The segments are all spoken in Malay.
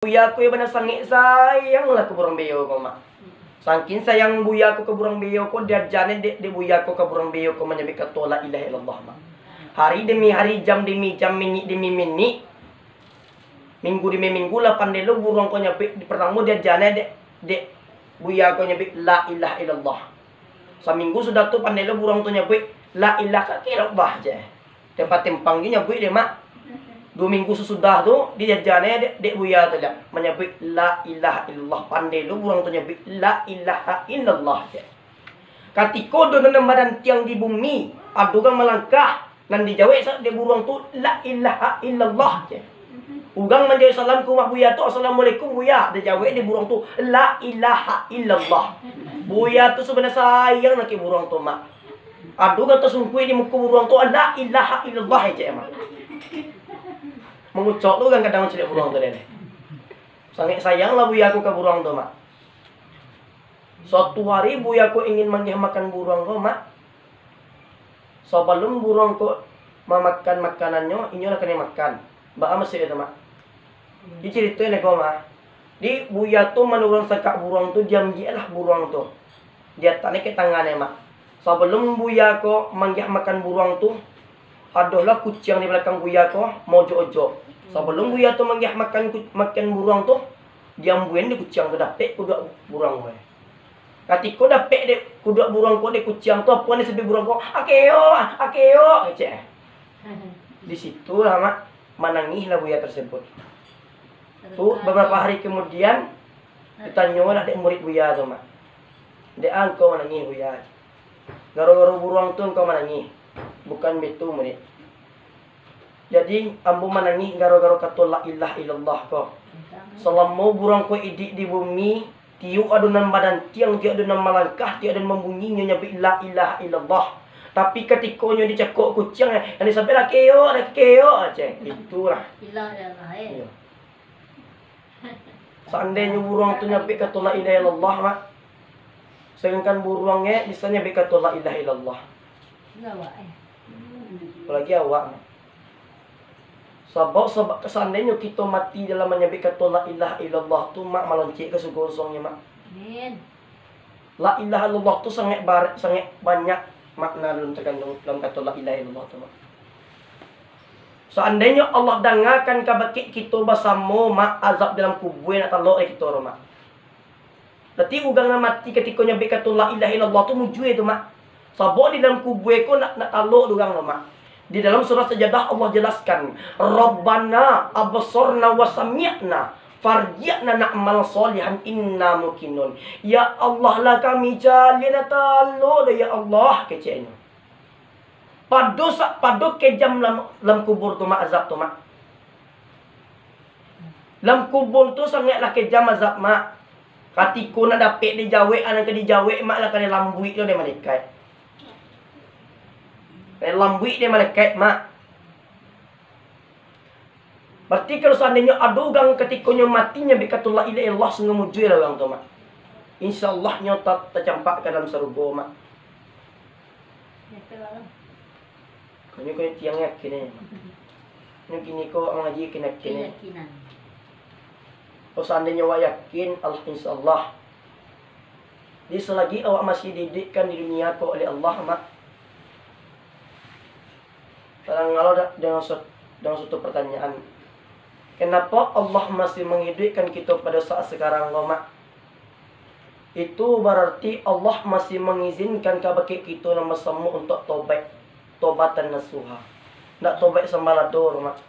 Buya ko yung sangit sayang lah ke burung beo ko mak. Saking sayang buya ko ke burung beo ko dia jane de buya ko ke burung beo ko menyebut kata la ilaha illallah mak. Hari demi hari, jam demi jam, menit demi menit, minggu demi minggu lah pandai lo burung ko nyebut di pertama dia jane de buya ko nyebut la ilaha illallah. Seminggu sudah tu pandai lo burung tu nyebut la ilaha illallah je. Tempat tempang dia nyebut dia mak. 2 minggu sesudah tu dia jajannya dek buya tu dah menyebut la ilaha illallah. Pandai lu burung tu nyebut la ilaha illallah je. Katiko do dalam badan tiang di bumi adugang melangkah nan dijawab dia burung tu la ilaha illallah je. Ugang menjadi salam ke rumah buya tu assalamualaikum buya, dia jawab dia burung tu la ilaha illallah. Buya tu sebenarnya sayang nak burung tu mak. Adugang tersungkui di muka burung tu la ilaha illallah je mak. Mengucap tu kan kadang cilik burung tu deh. Sangat sayang lah buya aku ke burung tu mak. Suatu hari buya aku ingin makan burung tu mak. Sebelum burung tu memakan makanannya, ini lah kena makan. Mbak masih itu mak. Dia ceritain aku mak. Di buya tu menurun sekak burung tu diam dia lah burung tu. Dia tarik ke tangannya mak. Sebelum buya aku makan burung tu, adalah kucing di belakang buya ko mau ojo. Sebelum buya tu makan burung tu, diam buen di kucing tu dapet kuda burung we. Katiko dapet de kuda burung ko de kucing tu apa ni sebi burung ko akeo ece. Di situ lah mak menangis lah buya tersebut. Tu beberapa hari kemudian ditanya lah dek murid buya tu mak. Dek engkau menangis buya. Gara-gara burung tu engkau menangis. Bukan betu menit. Jadi ambu menangis gara-gara kata la ilaha illallah ko. Selama burung ko idik di bumi, tiu adunan badan tiang dia adunan melangkah, dia adunan membunyinya nyebut la ilaha illallah. Tapi ketikanya dicekok kucing, yang sampai lah keo aja. Itulah. Iya. Seandainya burung tu nyebut kata la ilaha illallah mak. Sedangkan burungnya bisa nyebut kata la ilaha illallah. Apalagi awak. Sebab seandainya kita mati dalam menyebut kata la ilaha illallah tu mak maloncik ke surga kosongnya mak. Amin. La ilaha illallah tu sangat banyak makna dalam terkandung dalam kata la ilaha illallah tu mak. Seandainya Allah dengarkan kabakit kita bersama mak azab dalam kubur nak talok kita mak. Berarti ugang mati ketika nyebut kata la ilaha illallah tu mujue tu mak. Sebab di dalam kubur ko nak taluk durang mak. Di dalam surah Sajadah Allah jelaskan, Rabbana absorna wa sami'na farji'na na'mal solihan inna mukinun. Ya Allah lah kami jalin taluk dah ya Allah keceknya. Padu kejam dalam kubur tu mak azab tu mak. Dalam kubur tu sangatlah kejam azab mak. Katiko nak dapat dijawab anak ke dijawab mak lah kena lambui tu dia malaikat. Lambui dia malaikat mak. Berarti kalau seandainya ada orang ketikanya matinya berkata la ilaha illallah sungguh mujui lah orang tu mak. InsyaAllah nyata tercampak ke dalam surga mak. Kau tiang yakin ni. Ni kini kau mengaji keyakinan. Kalau seandainya awak yakin, Allah insyaAllah. Jadi selagi awak masih dididikkan di dunia kau oleh Allah mak. Kalau dengan suatu pertanyaan, kenapa Allah masih menghidupkan kita pada saat sekarang mak? Itu berarti Allah masih mengizinkan kepada kita nama semua untuk tobatan nasuha. Nak tobat sembaladur mak.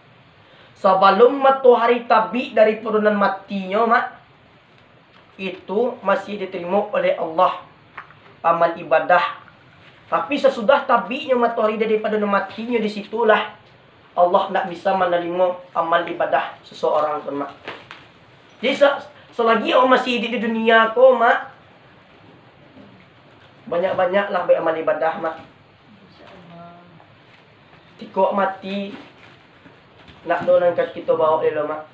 Sebelum matahari terbit dari turunan matinya mak, itu masih diterima oleh Allah amal ibadah. Tapi sesudah terbitnya matahari daripada matinya, disitulah Allah tak bisa menerima amal ibadah seseorang tu mak. Jadi selagi orang masih hidup di dunia ko mak, banyak-banyaklah beramal ibadah mak. Tikok mati nak donangkan kita bawa dia mak.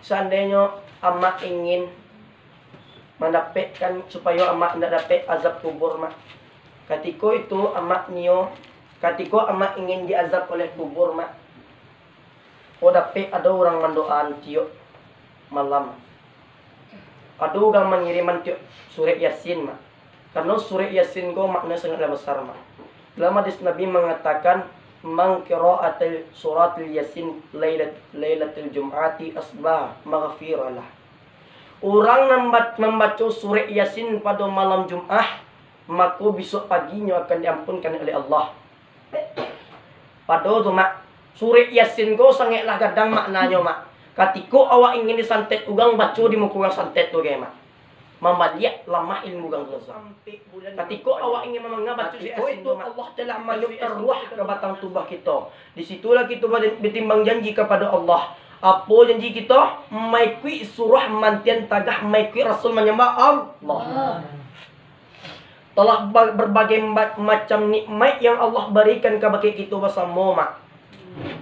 Seandainya amak ingin mendapatkan supaya amak tidak dapat azab kubur mak. Katiko itu amak nio, katiko amak ingin diazab oleh kubur mak. Oh tapi ada orang mendoaan tiup malam. Ada orang mengiriman tiup surat Yasin mak. Karena surat Yasin ko makna sangatlah besar mak. Dalam hadis Nabi mengatakan man qira'atil suratul Yasin lailatul jum'ati asbah maghfiralah. Orang membaca surat Yasin pada malam Jumat, maka besok paginya akan diampunkan oleh Allah. Pada tu mak, surat Yasin ko sangatlah gadang maknanya mak. Ketika awak ingin disantet ugang baca di muka orang santet tu ke mak. Membaliak lemah ilmu gang selesai. Ketika awak ingin baca surat Yasin tu Allah telah menyukar ruah ke batang tubuh kita. Di situlah kita bertimbang janji kepada Allah. Apa janji kita? Maikui surah mantian tagah maikui Rasul menyembah Allah. Telah berbagai macam nikmat yang Allah berikan kepada kita bersama mak.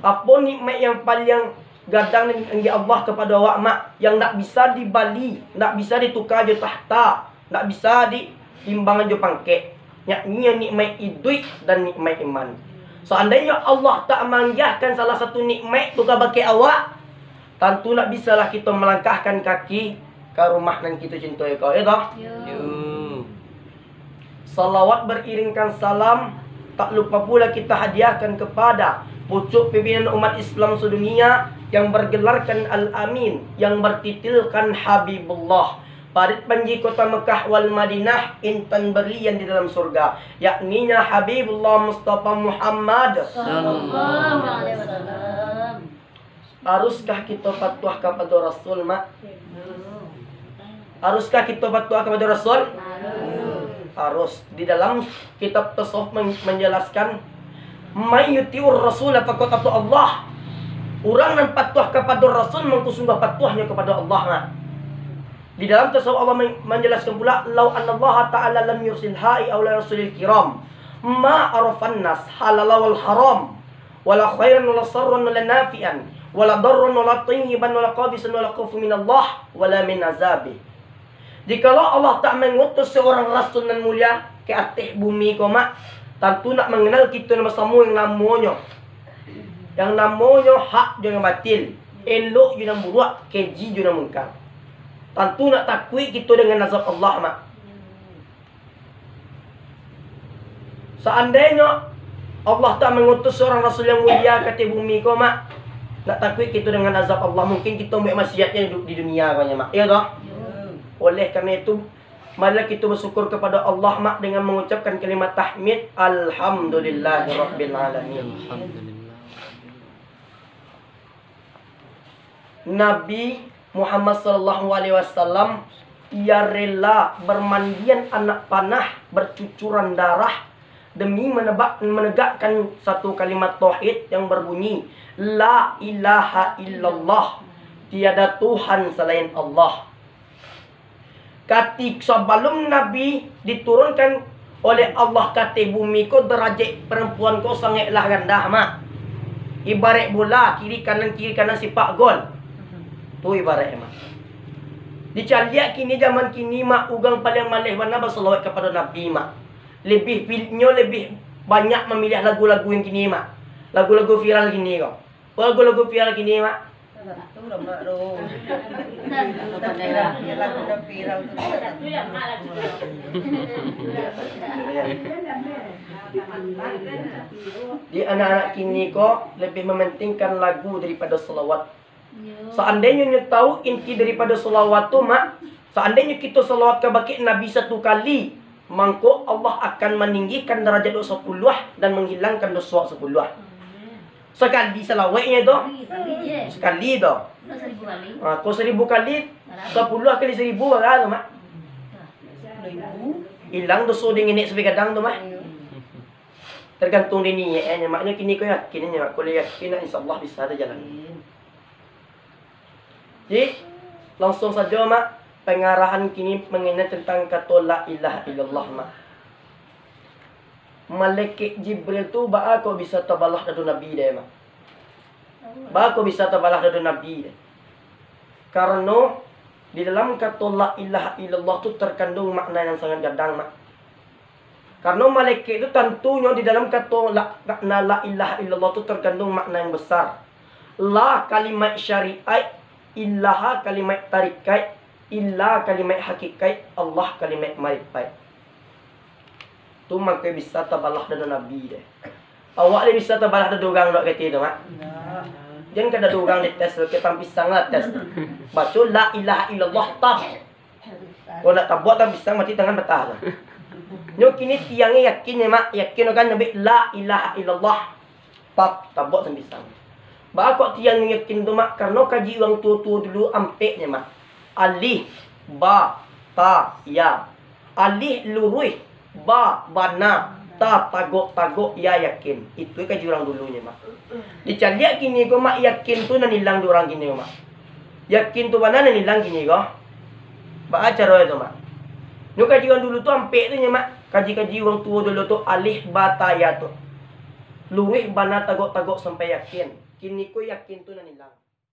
Apa nikmat yang paling gadang yang Allah kepada awak mak, yang tak bisa dibali, tak bisa ditukar je tahta, tak bisa diimbang je pangkek. Yakni nikmat duit dan nikmat iman. Seandainya Allah tak manggahkan salah satu nikmat tu kepada awak, tentu nak bisalah kita melangkahkan kaki ke rumah yang kita cintai kau, ya tak? Salawat beriringkan salam, tak lupa pula kita hadiahkan kepada pucuk pimpinan umat Islam sedunia yang bergelarkan Al-Amin, yang bertitilkan Habibullah, parit panji kota Mekah wal Madinah, intan berlian di dalam surga, yakninya Habibullah Mustafa Muhammad sallallahu alaihi wasallam. Haruskah kita patuah kepada Rasul mak? Haruskah kita patuah kepada Rasul? Harus. Di dalam kitab tasawuf menjelaskan mayyutiur rasul faqad ata Allah. Orang yang patuah kepada Rasul mengkusungguh patuahnya kepada Allah mak. Di dalam tasawuf Allah menjelaskan pula lau anallaha ta'ala lam yursil ha'i aw la rasulil kiram ma arafan nas halal wal haram wala khairan wala sarran wala nafi'an wala darran wala tayyiban wala qabisan wala khawfu min Allah wala min azabi. Jikalau Allah tak mengutus seorang rasul nan mulia ke atas bumi ko mak, tentu nak mengenal kita bersama yang namanya hak jangan batil, elok jangan buruk, keji jangan mungkar. Tentu nak takut kita dengan azab Allah mak. Seandainya Allah tak mengutus seorang rasul yang mulia ke atas bumi ko mak, nak takut kita dengan azab Allah, mungkin kita buat maksiatnya di dunia banyak mak. Ya tak? Oleh kerana itu, marilah kita bersyukur kepada Allah mak dengan mengucapkan kalimat tahmid alhamdulillahirabbil alamin. Nabi Muhammad sallallahu alaihi wasallam ia rela bermandian anak panah, bercucuran darah demi menegakkan satu kalimat tauhid yang berbunyi la ilaha illallah, tiada Tuhan selain Allah. Ketika sebelum Nabi diturunkan oleh Allah ke bumi ko, derajat perempuan ko sangatlah rendah mak. Ibarat bola kiri kanan sifat gol. Tu ibaratnya mak. Dicaliak kini zaman kini mak, ugang paling malih mana berselawat kepada Nabi mak. Lebih banyak memilih lagu-lagu yang kini mak. Lagu-lagu viral kini kau. Lagu-lagu viral kini mak. Di anak-anak kini kok lebih mementingkan lagu daripada selawat. Seandainya kita tahu inti daripada selawat tu mak, seandainya kita selawat ke baki Nabi satu kali, maka Allah akan meninggikan derajat dosa 10 dan menghilangkan dosa 10. Sekali selawatnya tu, sekali tu. Kau 1000 kali, 10 kali 1000 berapa mak? Hilang dosa dengan nek sebagai kadang tu mak. Tergantung dia niatnya. Maknanya kini kau yakin mak, kalau yakin insya-Allah bisa ada jalan. Jadi langsung saja mak, pengarahan kini mengenai tentang kata la ilaha illallah mak. Malaikat Jibril tu ba kau bisa tabalah dari Nabi dia mak. Ba kau bisa tabalah dari Nabi dia. Karena di dalam kata la ilaha illallah tu terkandung makna yang sangat gadang mak. Karena malaikat itu tentunya di dalam kata makna la ilaha illallah tu terkandung makna yang besar. La kalimat syariat, illaha kalimat tarikat, illa kalimat hakikat, Allah kalimat marifat. Tu makai bisa tabalah dan nabi deh. Awak le bisa tabalah dan dugang dok kata itu mak. Jangan kada dugang di tes kita pisang lah tes. Baca la ilaha illallah tab. Kalau nak tabuk tak pisang mati tangan betah lah. Nyo kini tiangnya yakin ya mak, yakin kan nabi la ilaha illallah tab tabuk tak pisang. Ba kok tiang yakin tu mak karena kaji orang tua-tua dulu ampeknya mak. Alif ba ta ya. Alif lurus ba bana ta tagok ya yakin. Itu kaji orang dulunya mak. Dicariak kini ko mak yakin tu nan hilang di orang kini mak. Yakin tu mana nan hilang kini ko. Ba acara itu mak. Nu kaji orang dulu tu ampek tu nya mak. Kaji orang tua dulu tu alif ba ta ya tu. Lurus bana tagok sampai yakin. Kini ko yakin tu nan hilang.